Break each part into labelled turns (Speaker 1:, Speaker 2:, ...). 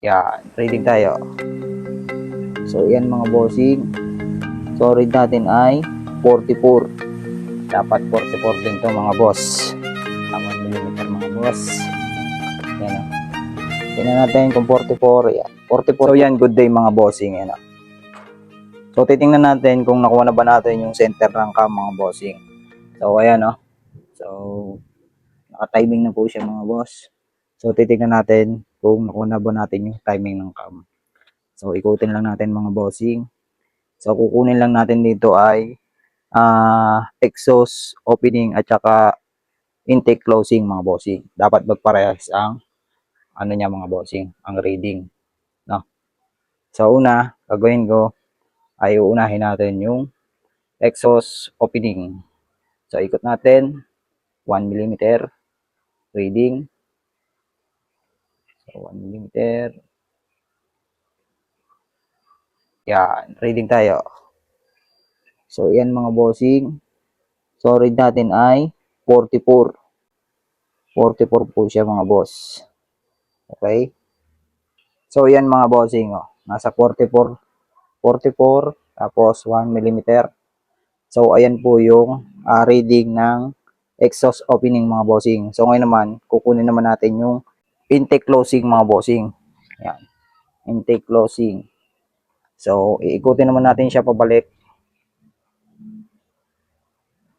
Speaker 1: Yan, reading tayo. So, yan mga bossing. So, read natin ay 44. Dapat 44 din to mga boss. 1mm mga boss. Yan o. Tingnan natin kung 44. Yan. 44. So, yan, good day mga bossing. Yan o. So, titingnan natin kung nakuha na ba natin yung center ng cam mga bossing. So, ayan o. So, naka-timing na po siya mga boss. So, titingnan natin kung nakuha na ba natin yung timing ng cam. So, ikutin lang natin mga bossing. So, kukunin lang natin dito ay exhaust opening at saka intake closing mga bossing. Dapat magparehas ang ano niya mga bossing, ang reading. No? So, una, gagawin ko ay uunahin natin yung exhaust opening. So, ikot natin 1mm reading. So, 1mm. Yan, reading tayo. So, yan mga bossing. So, read natin ay 44. 44 po siya mga boss. Okay? So, yan mga bossing. Oh. Nasa 44. 44. Tapos, 1mm. So, ayan po yung reading ng exhaust opening mga bossing. So, ngayon naman, kukunin naman natin yung intake closing mga bossing. Yan. Intake closing. So, iikutin naman natin siya pabalik.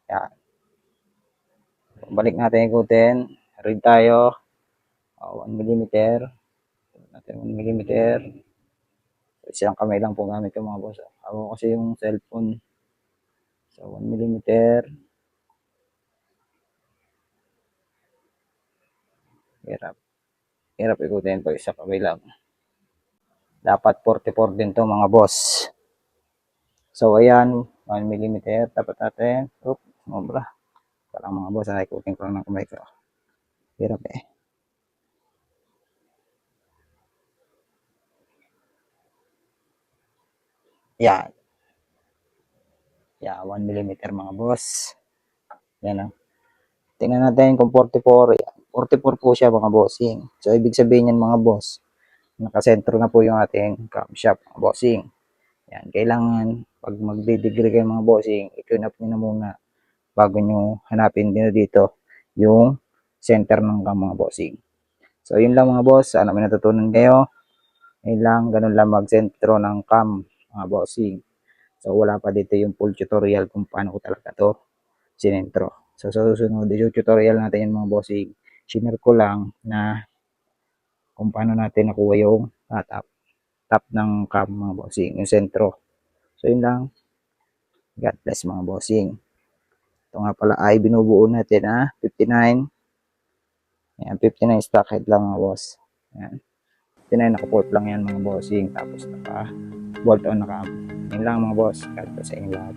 Speaker 1: Yan. Balik natin ikutin. Read tayo. 1mm. Natin 1mm. Isang kamay lang po gamit yung mga boss. Ako kasi yung cellphone. So, 1mm. Hirap. Hirap ikutin pag isang kamay lang. Dapat 44 din to mga boss. So, ayan. 1mm. Dapat natin. Oop, sobra. Parang mga boss. Ikutin ko lang ng kamay ko. Hirap eh. Yan. Yan, 1mm mga boss. Yan o. Tingnan natin kung 44. Yan. 44 po siya mga bossing. So, ibig sabihin yan mga boss. Nakasentro na po yung ating camshaft mga bossing. Yan. Kailangan pag magdidegree kayo mga bossing, i-tune up nyo na muna bago nyo hanapin din dito yung center ng cam mga bossing. So, yun lang mga boss. Sana may natutunan kayo. Yun lang. Ganun lang mag-sentro ng cam mga bossing. So, wala pa dito yung full tutorial kung paano ko talaga to sinentro. So, sa susunod, yung tutorial natin yung mga bossing, sinare ko lang na kung paano natin nakuha yung top ng cam mga bossing, yung sentro. So, yun lang. God bless mga bossing. Ito nga pala ay binubuo natin 59. Ayan, 59 stock head lang mga boss. Ayan. 59 naka-port lang yan mga bossing. Tapos naka-bolt on na cam. Yun lang mga boss. God bless sa inyo lahat.